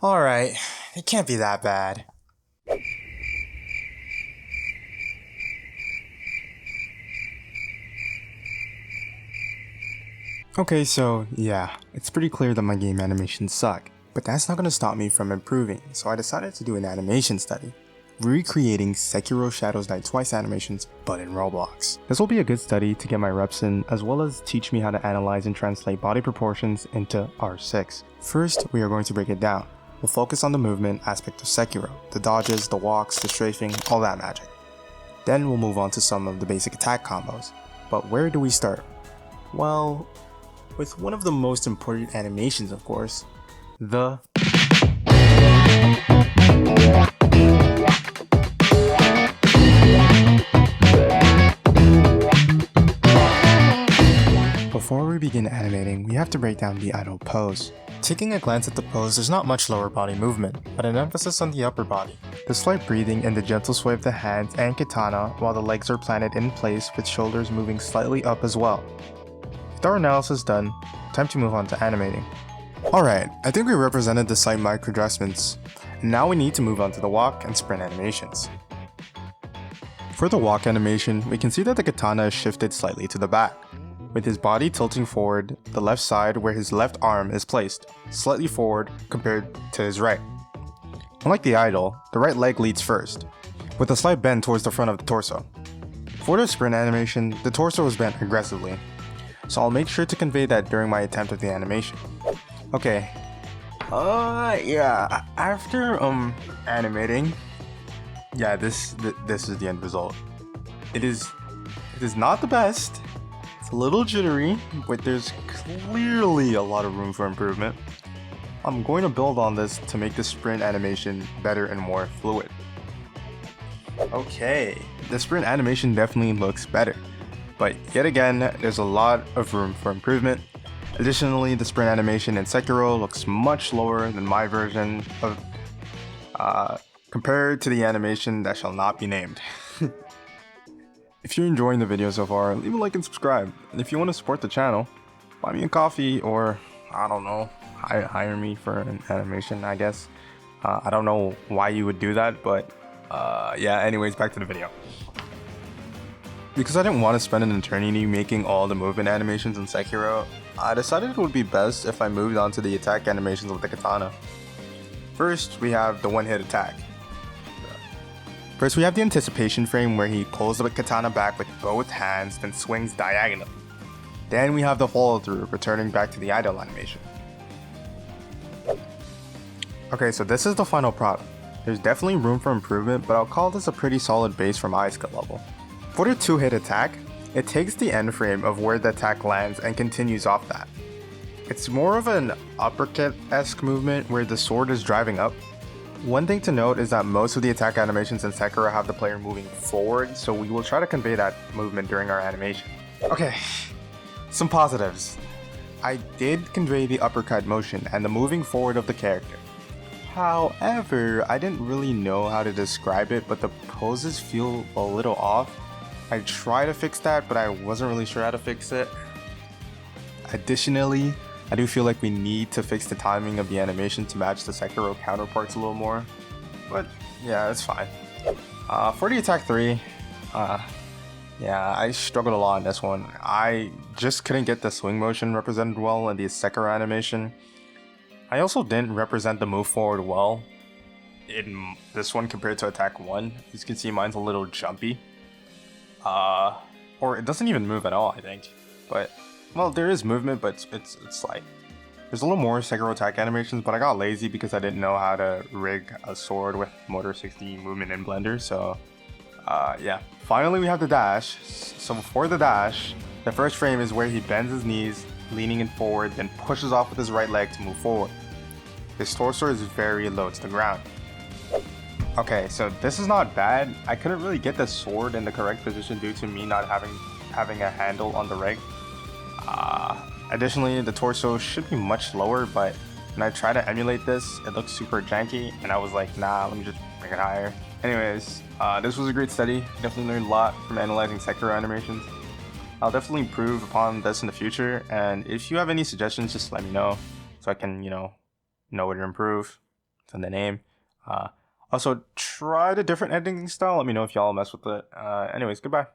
Alright, it can't be that bad. Okay, so yeah, it's pretty clear that my game animations suck, but that's not gonna stop me from improving, so I decided to do an animation study, recreating Sekiro Shadows Die Twice animations, but in Roblox. This will be a good study to get my reps in, as well as teach me how to analyze and translate body proportions into R6. First, we are going to break it down. We'll focus on the movement aspect of Sekiro, the dodges, the walks, the strafing, all that magic. Then we'll move on to some of the basic attack combos. But where do we start? Well, with one of the most important animations, of course, the Before we begin animating, we have to break down the idle pose. Taking a glance at the pose, there's not much lower body movement, but an emphasis on the upper body. The slight breathing and the gentle sway of the hands and katana while the legs are planted in place with shoulders moving slightly up as well. With our analysis done, time to move on to animating. Alright, I think we represented the slight micro adjustments, and now we need to move on to the walk and sprint animations. For the walk animation, we can see that the katana is shifted slightly to the back, with his body tilting forward the left side where his left arm is placed, slightly forward compared to his right. Unlike the idol, the right leg leads first, with a slight bend towards the front of the torso. For the sprint animation, the torso is bent aggressively, so I'll make sure to convey that during my attempt at the animation. Okay. Yeah, after animating, yeah, this is the end result. It is not the best. It's a little jittery, but there's clearly a lot of room for improvement. I'm going to build on this to make the sprint animation better and more fluid. Okay, the sprint animation definitely looks better, but yet again, there's a lot of room for improvement. Additionally, the sprint animation in Sekiro looks much lower than my version of compared to the animation that shall not be named. If you're enjoying the video so far, leave a like and subscribe. And if you want to support the channel, buy me a coffee or, I don't know, hire me for an animation, I guess. I don't know why you would do that, but yeah, anyways, back to the video. Because I didn't want to spend an eternity making all the movement animations in Sekiro, I decided it would be best if I moved on to the attack animations with the katana. First, we have the one-hit attack. First, we have the anticipation frame where he pulls the katana back with both hands, then swings diagonally. Then we have the follow-through, returning back to the idle animation. Okay, so this is the final product. There's definitely room for improvement, but I'll call this a pretty solid base for my skill level. For the two-hit attack, it takes the end frame of where the attack lands and continues off that. It's more of an uppercut-esque movement where the sword is driving up. One thing to note is that most of the attack animations in Sekiro have the player moving forward, so we will try to convey that movement during our animation. Okay, some positives. I did convey the uppercut motion and the moving forward of the character. However, I didn't really know how to describe it, but the poses feel a little off. I tried to fix that, but I wasn't really sure how to fix it. Additionally, I do feel like we need to fix the timing of the animation to match the Sekiro counterparts a little more, but yeah, it's fine. For the attack 3, yeah, I struggled a lot in this one. I just couldn't get the swing motion represented well in the Sekiro animation. I also didn't represent the move forward well in this one compared to attack 1. As you can see, mine's a little jumpy. Or it doesn't even move at all, I think. But, well, there is movement, but it's like, there's a little more Sekiro attack animations, but I got lazy because I didn't know how to rig a sword with Motor 60 movement in Blender, so, yeah. Finally, we have the dash. So for the dash, the first frame is where he bends his knees, leaning in forward, then pushes off with his right leg to move forward. His torso is very low to the ground. Okay, so this is not bad. I couldn't really get the sword in the correct position due to me not having a handle on the rig. Additionally, the torso should be much lower, but when I try to emulate this, it looks super janky, and I was like, nah, let me just bring it higher. Anyways, this was a great study. Definitely learned a lot from analyzing Sekiro animations. I'll definitely improve upon this in the future, and if you have any suggestions, just let me know so I can, know where to improve. It's in the name. Also, try the different editing style. Let me know if y'all mess with it. Anyways, goodbye.